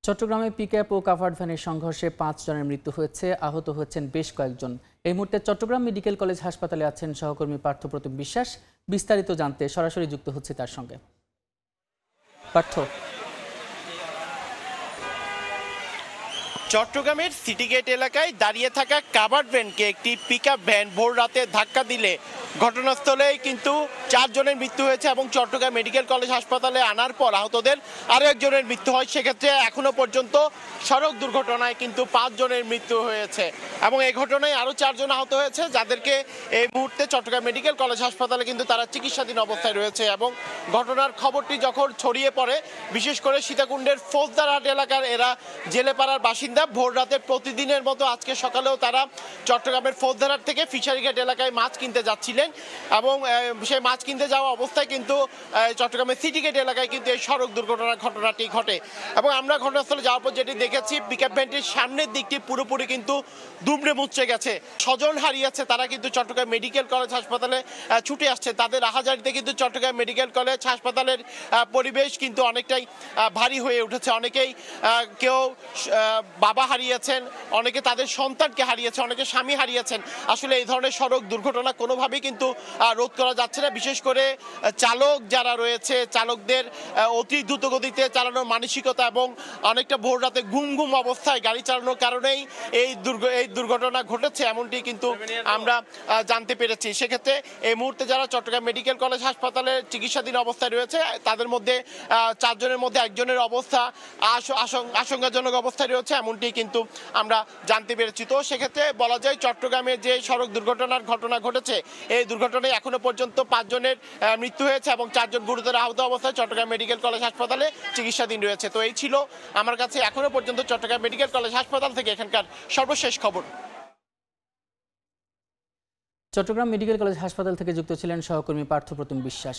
চট্টগ্রামে পিকআপ ও কাভার্ড ভ্যানের সংঘর্ষে ৫ জনের মৃত্যু হয়েছে, আহত হয়েছেন বেশ কয়েকজন। এই মুহূর্তে চট্টগ্রাম মেডিকেল কলেজ হাসপাতালে আছেন সহকর্মী পার্থপ্রতিম বিশ্বাস। বিস্তারিত জানতে সরাসরি যুক্ত হচ্ছে তার সঙ্গে। পার্থ, চট্টগ্রামের সিটি গেট এলাকায় দাঁড়িয়ে থাকা কাভার্ড ভ্যানকে একটি পিকআপ ভ্যান ভোর রাতে ধাক্কা দিলে ঘটনাস্থলেই কিন্তু ৪ জনের মৃত্যু হয়েছে এবং চট্টগ্রাম মেডিকেল কলেজ হাসপাতালে আনার পর আহতদের আরও একজনের মৃত্যু হয়। সেক্ষেত্রে এখনো পর্যন্ত সড়ক দুর্ঘটনায় কিন্তু ৫ জনের মৃত্যু হয়েছে এবং এই ঘটনায় আরও ৪ জন আহত হয়েছে, যাদেরকে এই মুহূর্তে চট্টগ্রাম মেডিকেল কলেজ হাসপাতালে কিন্তু তারা চিকিৎসাধীন অবস্থায় রয়েছে। এবং ঘটনার খবরটি যখন ছড়িয়ে পড়ে, বিশেষ করে সীতাকুণ্ডের ফৌজদারহাট এলাকার এরা জেলেপাড়ার বাসিন্দা। ভোর রাতে প্রতিদিনের মতো আজকে সকালেও তারা চট্টগ্রামের ফৌজদারহাট থেকে ফিশারিঘাট এলাকায় মাছ কিনতে যাচ্ছিলেন এবং সেই মাছ কিনতে যাওয়া অবস্থায় কিন্তু চট্টগ্রামের সিটি গেট এলাকায় কিন্তু এই সড়ক দুর্ঘটনার ঘটনাটি ঘটে। এবং আমরা ঘটনাস্থলে যাওয়ার পর যেটি দেখেছি, পিকআপ ভ্যানটির সামনের দিকটি পুরোপুরি কিন্তু দুমড়ে মুচড়ে গেছে। স্বজন হারিয়েছে তারা কিন্তু চট্টগ্রাম মেডিকেল কলেজ হাসপাতালে ছুটে আসছে। তাদের রাহাজারিতে কিন্তু চট্টগ্রাম মেডিকেল কলেজ হাসপাতালের পরিবেশ কিন্তু অনেকটাই ভারী হয়ে উঠেছে। অনেকেই কেউ বাবা হারিয়েছেন, অনেকে তাদের সন্তানকে হারিয়েছে, অনেকে স্বামী হারিয়েছেন। আসলে এই ধরনের সড়ক দুর্ঘটনা কোনোভাবেই কিন্তু রোধ করা যাচ্ছে না। বিশেষ করে চালক যারা রয়েছে, চালকদের অতি দ্রুত গতিতে চালানোর মানসিকতা এবং অনেকটা ভোর রাতে ঘুম ঘুম অবস্থায় গাড়ি চালানোর কারণেই এই দুর্ঘটনা ঘটেছে, এমনটি কিন্তু আমরা জানতে পেরেছি। সেক্ষেত্রে এই মুহূর্তে যারা চট্টগ্রাম মেডিকেল কলেজ হাসপাতালে চিকিৎসাধীন অবস্থায় রয়েছে, তাদের মধ্যে ৪ জনের মধ্যে একজনের অবস্থা আশঙ্কাজনক অবস্থায় রয়েছে, এমনটি কিন্তু আমরা জানতে পেরেছি। তো সেক্ষেত্রে বলা যায় চট্টগ্রামে যে সড়ক দুর্ঘটনার ঘটনা ঘটেছে, এই দুর্ঘটনায় এখনো পর্যন্ত ৫ জনের মৃত্যু হয়েছে এবং ৪ জন গুরুতর আহত অবস্থায় চট্টগ্রাম মেডিকেল কলেজ হাসপাতালে চিকিৎসাধীন রয়েছে। তো এই ছিল আমার কাছে এখনো পর্যন্ত চট্টগ্রাম মেডিকেল কলেজ হাসপাতাল থেকে এখানকার সর্বশেষ খবর। চট্টগ্রাম মেডিকেল কলেজ হাসপাতাল থেকে যুক্ত ছিলেন সহকর্মী পার্থপ্রতিম বিশ্বাস।